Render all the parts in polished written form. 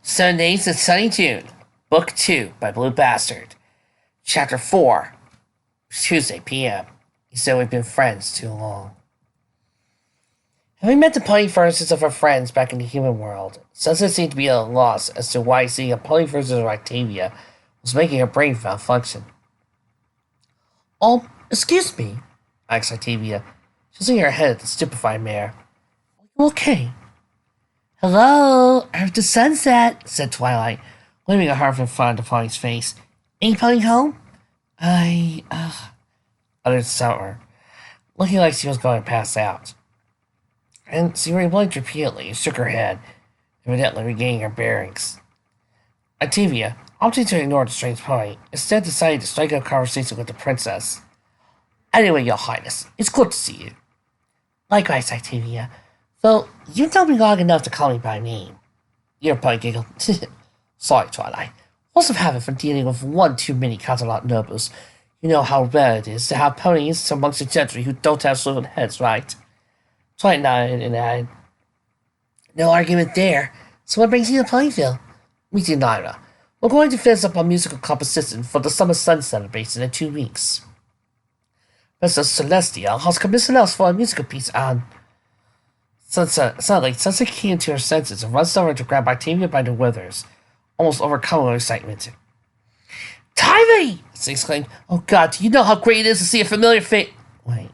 Sundays at Sunny June, Book 2 by Blue Bastard, Chapter 4, Tuesday p.m. You said we've been friends too long. Having met the pony versions of our friends back in the human world, Sunset seemed to be at a loss as to why seeing a pony version of Octavia was making her brain malfunction. Excuse me, asked Octavia, tilting her head at the stupefied mare. Are you okay? Hello, after sunset, said Twilight, waving a harp in front of the pony's face. Ain't pony home? Uttered Summer, looking like she was going to pass out. And Siri blinked repeatedly and shook her head, evidently regaining her bearings. Octavia, opting to ignore the strange pony, instead decided to strike up a conversation with the princess. Anyway, Your Highness, it's good to see you. Likewise, Octavia. Though, you know me long enough to call me by name. Earpunk giggled. Sorry, Twilight. Lots of habit from dealing with one too many Catalan nobles. You know how rare it is to have ponies amongst the gentry who don't have swivel heads, right? Twilight nodded and added, no argument there. So what brings you to Ponyville? Meet you, Naira. We're going to finish up our musical composition for the Summer Sun celebration in 2 weeks. Princess Celestia has commissioned us for a musical piece on... Suddenly, Sunset came to her senses and runs over to grab Octavia by the withers, almost overcome with excitement. Tivy! She exclaimed. Oh God, do you know how great it is to see a familiar face? Wait.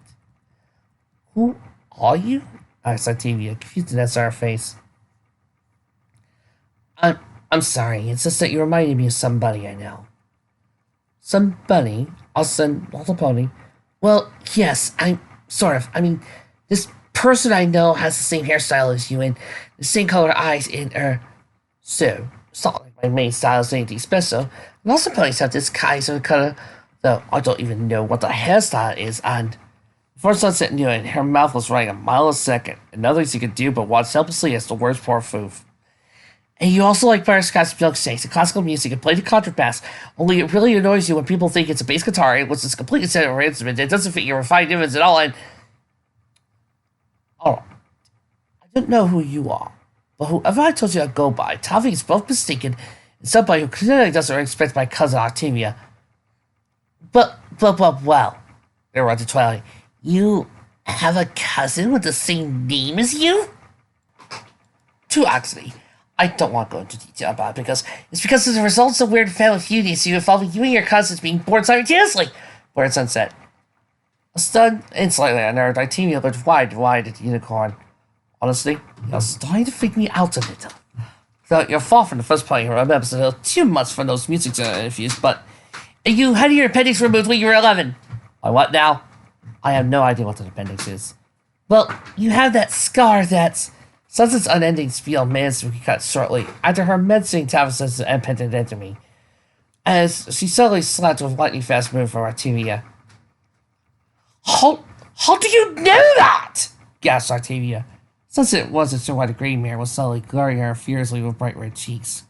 Who are you? Asked Octavia, confused at her face. I'm sorry, it's just that you reminded me of somebody I know. Somebody? Also, not a pony. Well, yes, this person I know has the same hairstyle as you and the same color eyes and, so, it's not like my main style is anything special. And also ponies have this kind of color, though I don't even know what the hairstyle is, and before Sunset knew it, her mouth was running a mile a second, and nothing she could do but watch helplessly as the words poured forth. And you also like butterscotch milkshakes and classical music and play the contrabass, only it really annoys you when people think it's a bass guitar, which is completely separate instrument that doesn't fit your refined image at all, and... Oh, I don't know who you are, but whoever I told you I'd go by, Tavi is both mistaken and somebody who clearly doesn't respect my cousin Octavia. Well, interrupted Twilight. You have a cousin with the same name as you? True, actually. I don't want to go into detail about it because of the results of weird family feuds involving you and your cousins being born simultaneously, blurred Sunset. Stunned and slightly unnerved, Octavia looked wide at the unicorn. Honestly, you're starting to freak me out a little. So you're far from the first pony who remembers a little too much from those music interviews, but you had your appendix removed when you were 11. Why, what now? I have no idea what an appendix is. Well, you have that scar that's... Sunset's unending spiel managed to be cut shortly after her mentioning Tavis's appendectomy, as she suddenly slapped with lightning fast move from Octavia. How do you know that? Gasped Octavia. Sunset wasn't sure why the gray mare was suddenly glaring at her fiercely with bright red cheeks.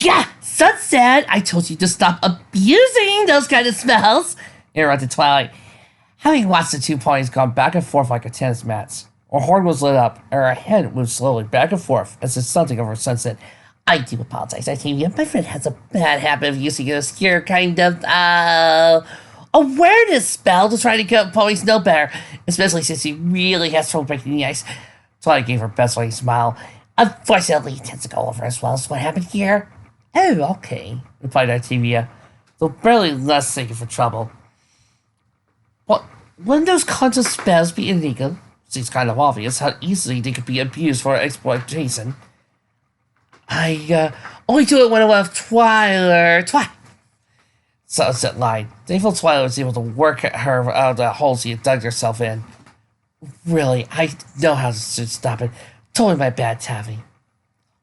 Yeah, Sunset! I told you to stop abusing those kind of smells! Interrupted Twilight, having watched the two ponies go back and forth like a tennis match. Her horn was lit up, and her head moved slowly back and forth as if something over Sunset. I do apologize, Octavia. My friend has a bad habit of using an obscure kind of, awareness spell to try to get ponies know better, especially since he really has trouble breaking the ice. Twilight gave her best way smile. Unfortunately, it tends to go over as well as what happened here. Oh, okay, replied Octavia, though barely less thinking for trouble. What? Wouldn't those kinds of spells be illegal? Seems kind of obvious how easily they could be abused for exploitation. I, only do it when I want Twilight. Sunset lied. Thankful Twilight was able to work her out of the hole she had dug herself in. Really, I know how to stop it. Totally my bad, Tavi.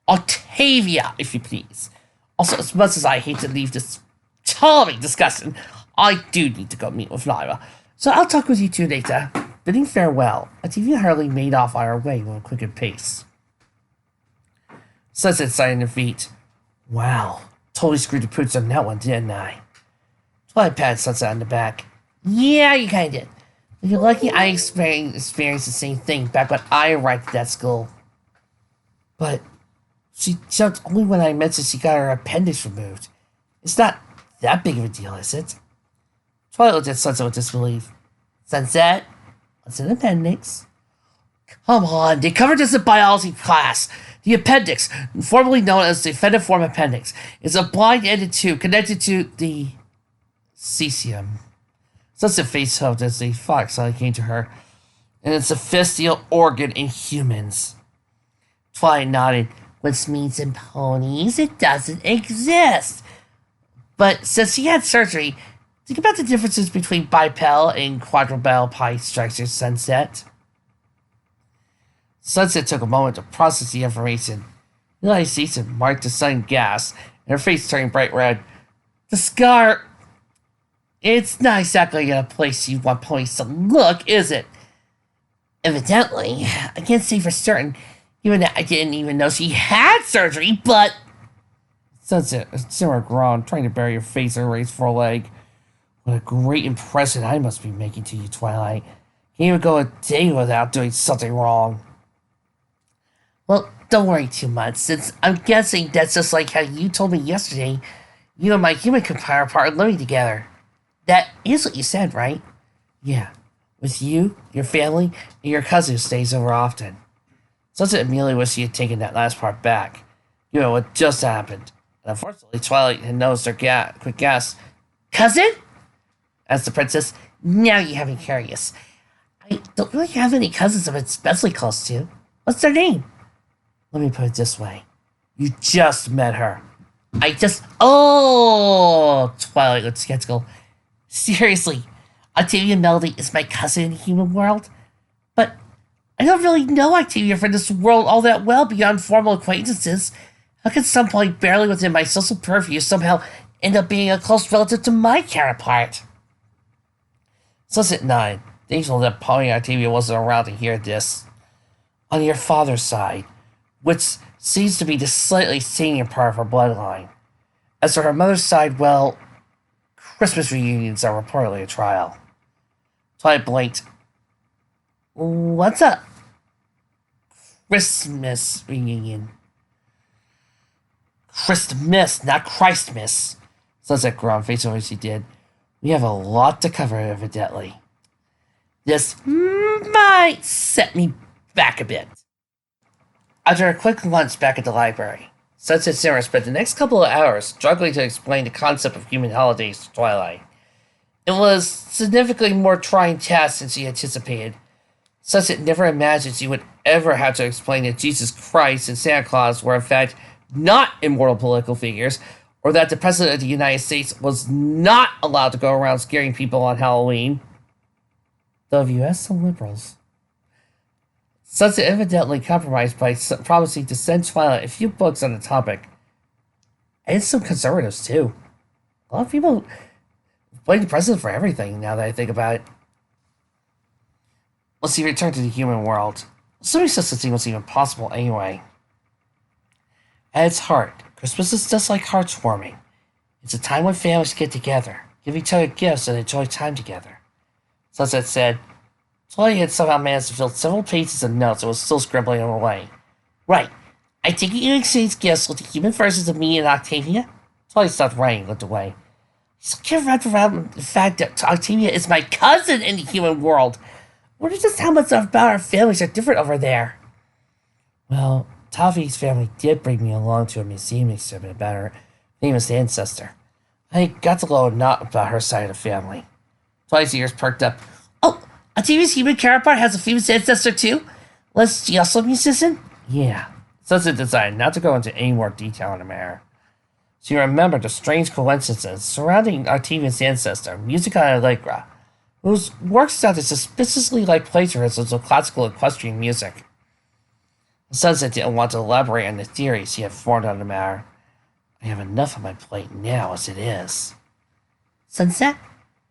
Octavia, if you please. Also, as much as I hate to leave this charming discussion, I do need to go meet with Lyra. So I'll talk with you two later. Bidding farewell, Octavia hurriedly made off on her way with a quickened pace. Sunset sighed in her feet. Wow, totally screwed the pooch on that one, didn't I? Twilight patted Sunset on the back. Yeah, you kinda did. If you're lucky, I experienced the same thing back when I arrived at that school. But She jumped only when I mentioned she got her appendix removed. It's not that big of a deal, is it? Twilight looked at Sunset with disbelief. Sunset? What's an appendix? Come on, they covered this in biology class. The appendix, formerly known as the definiform appendix, is a blind-ended tube connected to the cesium. Sunset face hugged as the fox suddenly came to her, and it's a facial organ in humans. Twilight nodded. Which means in ponies, it doesn't exist. But since she had surgery, think about the differences between bipedal and quadrupedal pie structures, Sunset. Sunset took a moment to process the information. Eli Season marked the sudden gas, and her face turned bright red. The scar... It's not exactly a place you want ponies to look, is it? Evidently, I can't say for certain. Even I didn't even know she had surgery, but... Sunset, Sarah groaned, trying to bury her face in her raised foreleg. What a great impression I must be making to you, Twilight. Can't even go a day without doing something wrong. Well, don't worry too much, since I'm guessing that's just like how you told me yesterday you and my human counterpart are living together. That is what you said, right? Yeah. With you, your family, and your cousin who stays over often. Sunset immediately wished she had taken that last part back. You know what just happened. And unfortunately, Twilight had noticed her quick gasp. Cousin? Asked the princess. Now you have me curious. I don't really have any cousins I'm especially close to. What's their name? Let me put it this way. You just met her. Oh! Twilight looked skeptical. Seriously, Octavia Melody is my cousin in the human world? But I don't really know Octavia from this world all that well beyond formal acquaintances. How could someone barely within my social purview somehow end up being a close relative to my counterpart? Sunset nodded, thankful that Polly and Octavia wasn't around to hear this. On your father's side, which seems to be the slightly senior part of her bloodline. As for her mother's side, well, Christmas reunions are reportedly a trial. Twilight blinked. What's up? Christmas reunion. Christmas, not Christmas. Sunset groaned, facing what she did. We have a lot to cover, evidently. This might set me back a bit. After a quick lunch back at the library, Sunset and Sarah spent the next couple of hours struggling to explain the concept of human holidays to Twilight. It was significantly more trying task than she anticipated. Sunset never imagined she would ever have to explain that Jesus Christ and Santa Claus were in fact not immortal political figures, or that the President of the United States was not allowed to go around scaring people on Halloween. Though if you ask some liberals. Sunset evidently compromised by promising to send Twilight a few books on the topic. And some conservatives, too. A lot of people blame the president for everything, now that I think about it. Once he returned to the human world, assuming such a thing was even possible anyway. At its heart, Christmas is just like heartwarming. It's a time when families get together, give each other gifts, and enjoy time together. Sunset said, Twilight had somehow managed to fill several pages of notes and was still scribbling them away. Right. I take it you exchange gifts with the human versions of me and Octavia? Twilight stopped writing and looked away. I still can't wrap around the fact that Octavia is my cousin in the human world. I wonder just how much about our families are different over there. Well, Tavi's family did bring me along to a museum exhibit about her famous ancestor. I got to know a lot about her side of the family. Twilight's ears perked up. Oh, Octavia's human counterpart has a famous ancestor too? Was she also a musician? Yeah. Sunset decided not to go into any more detail on the matter. She remembered the strange coincidences surrounding Octavia's ancestor, Musica Allegra, whose works sounded suspiciously like plagiarisms of classical equestrian music. Sunset didn't want to elaborate on the theories she had formed on the matter. I have enough on my plate now as it is. Sunset?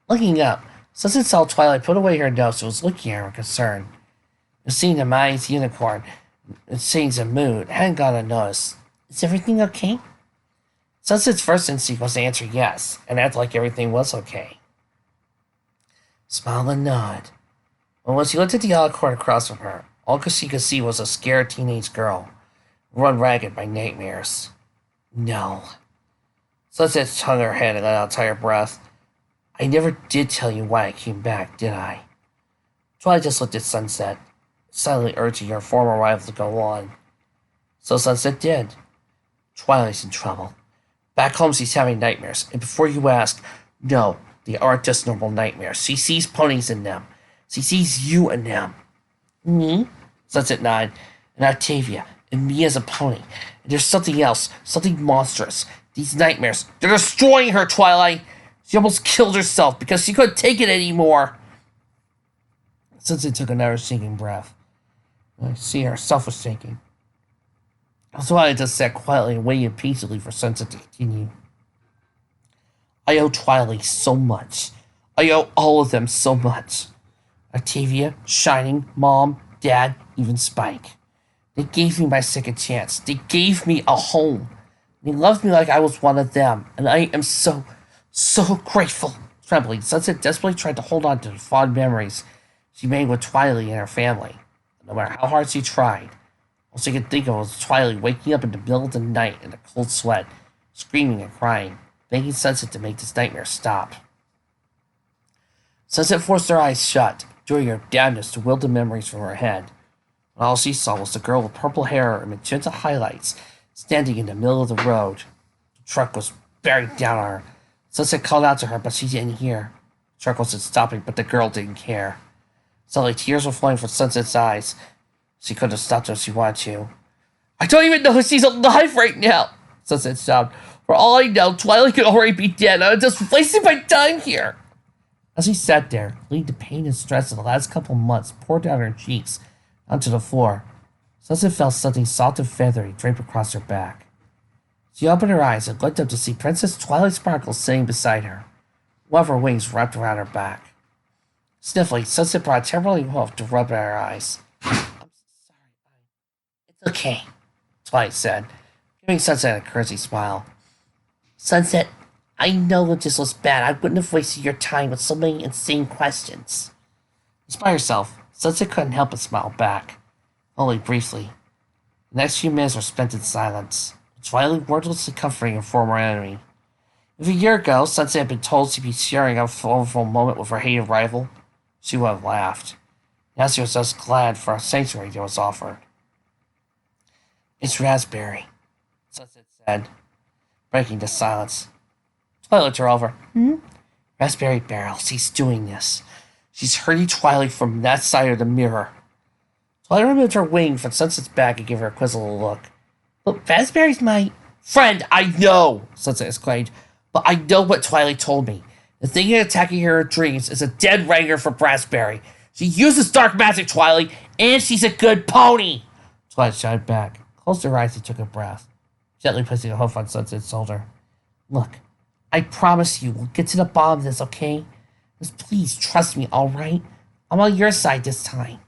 Looking up, Sunset saw Twilight put away her notes and was looking at her with concern. Seeing the mind's unicorn and seeing the mood hadn't gone unnoticed. Is everything okay? Sunset's first instinct was to answer yes, and act like everything was okay. Smile and nod. But when she looked at the unicorn across from her, all she could see was a scared teenage girl. run ragged by nightmares. No. Sunset hung her head and let out a tired breath. I never did tell you why I came back, did I? Twilight just looked at Sunset, silently urging her former rival to go on. So Sunset did. Twilight's in trouble. Back home she's having nightmares, and before you ask, no, they aren't just normal nightmares. She sees ponies in them. She sees you in them. Me? Sunset nodded. And Octavia, and me as a pony. And there's something else, something monstrous. These nightmares, they're destroying her, Twilight. She almost killed herself because she couldn't take it anymore. Sunset took another sinking breath. I see herself was sinking. Twilight just sat quietly and waited peacefully for Sunset to continue. I owe Twilight so much. I owe all of them so much. Octavia, Shining, Mom, Dad, even Spike. They gave me my second chance. They gave me a home. They loved me like I was one of them. And I am so grateful. Trembling, Sunset desperately tried to hold on to the fond memories she made with Twilight and her family. No matter how hard she tried, all she could think of was Twilight waking up in the middle of the night in a cold sweat, screaming and crying, begging Sunset to make this nightmare stop. Sunset forced her eyes shut, doing her damnedest to will the memories from her head. And all she saw was the girl with purple hair and magenta highlights standing in the middle of the road. The truck was bearing down on her. Sunset called out to her, but she didn't hear. The truck wasn't stopping, but the girl didn't care. Suddenly, tears were flowing from Sunset's eyes. She couldn't have stopped her if she wanted to. I don't even know if she's alive right now, Sunset sobbed. For all I know, Twilight could already be dead. I'm just wasting my time here. As she sat there, letting the pain and stress of the last couple months pour down her cheeks onto the floor, Sunset felt something soft and feathery drape across her back. She opened her eyes and looked up to see Princess Twilight Sparkle sitting beside her, one of her wings wrapped around her back. Sniffling, Sunset brought a temporary hoof to rub at her eyes. I'm sorry, it's okay, Twilight said, giving Sunset a courtesy smile. Sunset, I know that this was bad. I wouldn't have wasted your time with so many insane questions. Despite herself, Sunset couldn't help but smile back, only briefly. The next few minutes were spent in silence, Twilight wordlessly comforting her former enemy. If a year ago Sunset had been told she'd be sharing a wonderful moment with her hated rival, she would have laughed. Now she was just glad for a sanctuary that was offered. It's Raspberry, Sunset said, breaking the silence. Twilight looked her over. Raspberry Barrel, she's doing this. She's hurting Twilight from that side of the mirror. Twilight removed her wing from Sunset's back and gave her a quizzical look. But Raspberry's my friend, I know, Sunset exclaimed. But I know what Twilight told me. The thing attacking her in dreams is a dead ringer for Raspberry. She uses dark magic, Twilight, and she's a good pony. Twilight shouted back, closed her eyes and took a breath, gently placing a hoof on Sunset's shoulder. Look, I promise you we'll get to the bottom of this, okay? Just please trust me, all right? I'm on your side this time.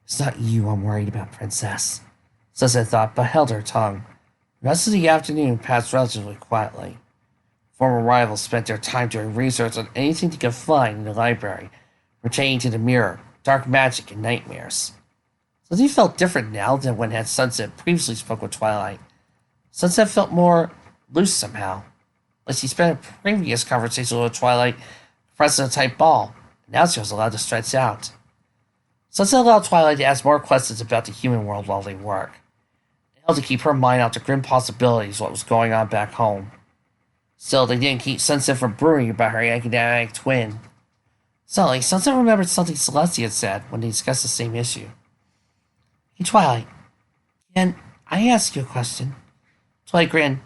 It's not you I'm worried about, Princess, Sunset thought, but held her tongue. The rest of the afternoon passed relatively quietly. Former rivals spent their time doing research on anything they could find in the library pertaining to the mirror, dark magic, and nightmares. Sunset felt different now than when had Sunset previously spoke with Twilight. Sunset felt more loose somehow, like she spent a previous conversation with Twilight pressing a tight ball, and now she was allowed to stretch out. Sunset allowed Twilight to ask more questions about the human world while they worked. It helped to keep her mind off the grim possibilities of what was going on back home. Still, they didn't keep Sunset from brooding about her academic twin. Suddenly, Sunset remembered something Celestia had said when they discussed the same issue. Hey, Twilight, can I ask you a question? Twilight grinned.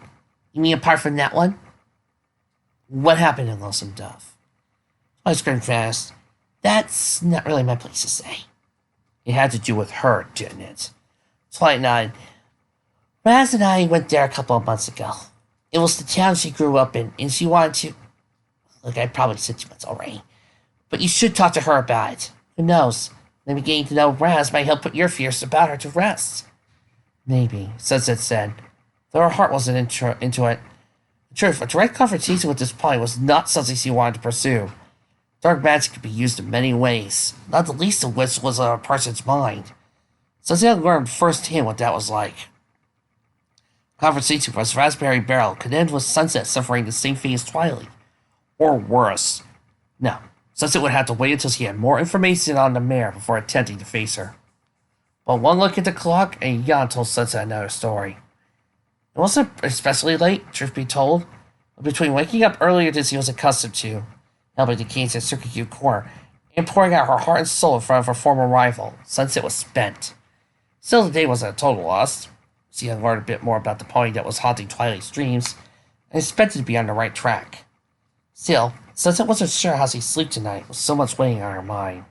You mean apart from that one? What happened in Lonesome Dove? Twilight grinned fast. That's not really my place to say. It had to do with her, didn't it? Twilight nodded. Raz and I went there a couple of months ago. It was the town she grew up in, and she wanted to... Look, I probably said too much already. But you should talk to her about it. Who knows? Maybe getting to know Raz might help put your fears about her to rest. Maybe, Sunset said, though her heart wasn't into it. The truth, a direct confrontation with this pony was not something she wanted to pursue. Dark magic could be used in many ways, not the least of which was a person's mind. Sunset learned firsthand what that was like. Conversation was Raspberry Barrel could end with Sunset suffering the same fate as Twilight. Or worse. No, Sunset would have to wait until she had more information on the mare before attempting to face her. But one look at the clock, and Jan told Sunset another story. It wasn't especially late, truth be told. But between waking up earlier than she was accustomed to, helping the Kings at Circuit Cube Corner, and pouring out her heart and soul in front of her former rival, Sunset was spent. Still, the day wasn't a total loss. She had learned a bit more about the pony that was haunting Twilight's dreams, and expected to be on the right track. Still, Sunset wasn't sure how she'd sleep tonight with so much weighing on her mind.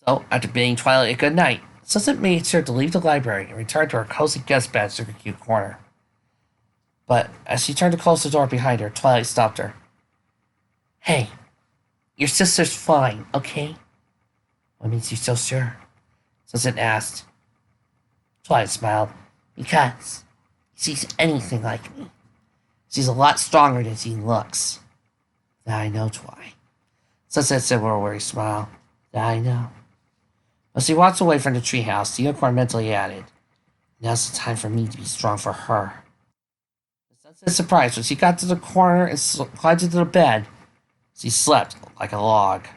So, after bidding Twilight a good night, Sunset made sure to leave the library and return to her cozy guest bed at Circuit Cube Corner. But as she turned to close the door behind her, Twilight stopped her. Hey, your sister's fine, okay? What makes you so sure? Sunset asked. Twilight smiled. Because she's anything like me. She's a lot stronger than she looks. That I know, Twi. Sunset said with a weary smile. That I know. As she walked away from the treehouse, the unicorn mentally added, Now's the time for me to be strong for her. Sunset surprised when she got to the corner and climbed into the bed. She slept like a log.